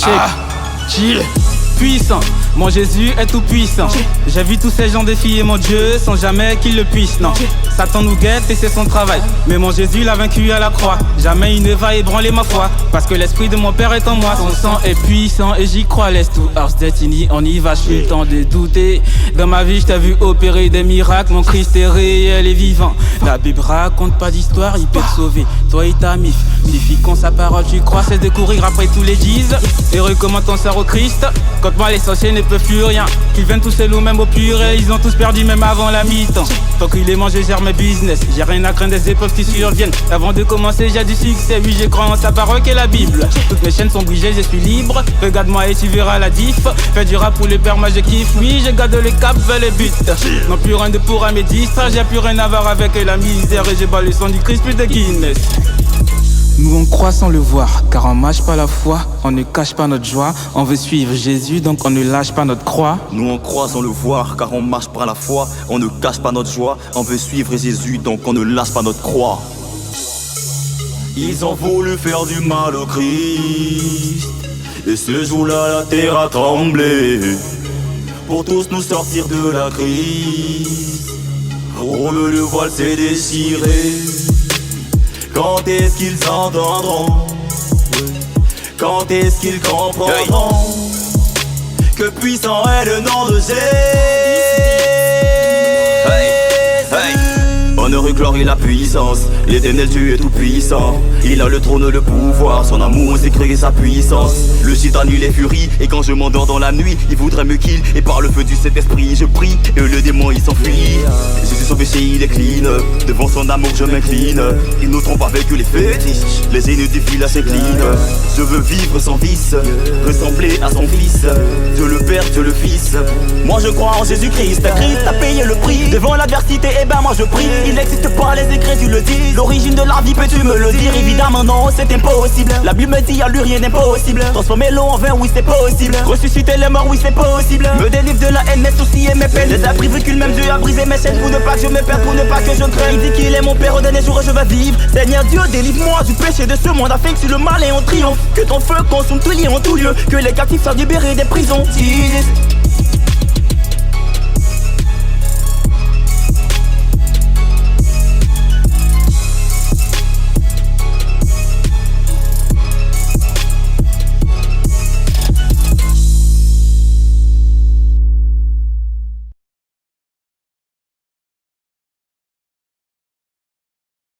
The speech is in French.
Check, chill, puissant. Mon Jésus est tout puissant. J'ai vu tous ces gens défier mon Dieu sans jamais qu'il le puisse, non. Satan nous guette et c'est son travail, mais mon Jésus l'a vaincu à la croix. Jamais il ne va ébranler ma foi, parce que l'esprit de mon Père est en moi. Son sang est puissant et j'y crois. Let's do our destiny, on y va, j'suis le temps de douter. Dans ma vie j't'ai vu opérer des miracles, mon Christ est réel et vivant. La Bible raconte pas d'histoire, il peut te sauver, toi et ta mif. Signifiant sa parole, tu crois, c'est de courir après tous les disent. Et recommande ton sœur au Christ, quand moi les sorciers ne peuvent plus rien. Qu'ils viennent tous seuls ou même au purée, ils ont tous perdu même avant la mi-temps. Tant qu'il est mangé, gère mes business, j'ai rien à craindre des épreuves qui surviennent. Avant de commencer, j'ai du succès, oui j'ai crois en sa parole qu'est la Bible. Toutes mes chaînes sont brisées, je suis libre, regarde-moi et tu verras la diff. Fais du rap pour le père, moi je kiffe, oui je garde le cap vers les buts. Non plus rien de pourra me distraire, j'ai plus rien à voir avec la misère. Et j'ai bas le son du Christ plus de Guinness. Nous on croit sans le voir, car on mâche pas la foi, on ne cache pas notre joie. On veut suivre Jésus, donc on ne lâche pas notre croix. Nous on croit sans le voir, car on marche par la foi. On ne cache pas notre joie, on veut suivre Jésus, donc on ne lâche pas notre croix. Ils ont voulu faire du mal au Christ, et ce jour-là la terre a tremblé. Pour tous nous sortir de la crise, oh le voile s'est déchiré. Quand est-ce qu'ils entendront? Quand est-ce qu'ils comprendront que puissant est le nom de Jésus? Honneur et gloire et la puissance, l'Éternel Dieu est tout puissant. Il a le trône, le pouvoir, son amour c'est créé sa puissance. Le Satan il est furie, et quand je m'endors dans la nuit, il voudrait me kill, et par le feu du Saint-Esprit je prie, et le démon il s'enfuit. Jésus son péché il est clean, devant son amour je m'incline. Il nous trompe avec les fétiches, les ennemis du village s'inclinent. Je veux vivre sans vice, ressembler à son fils, Dieu le Père, Dieu le Fils. Moi je crois en Jésus-Christ, Christ a payé le prix. Devant l'adversité, et ben moi je prie. Il n'existe pas, les écrits tu le dis. L'origine de la vie, peux-tu me le dire? Évidemment non, c'est impossible. La Bible me dit y'a lui rien d'impossible. Transformer l'eau en vin, oui c'est possible. Ressusciter les morts, oui c'est possible. Me délivre de la haine, mes soucis et mes peines. Les abris recule, même Dieu a brisé mes chaînes. Pour ne pas que je me perde, pour ne pas que je craigne. Il dit qu'il est mon Père, au dernier jour je vais vivre. Seigneur Dieu, délivre-moi du péché de ce monde, afin que sur le mal et on triomphe. Que ton feu consume tout lieu en tout lieu. Que les captifs soient libérés des prisons. Jesus.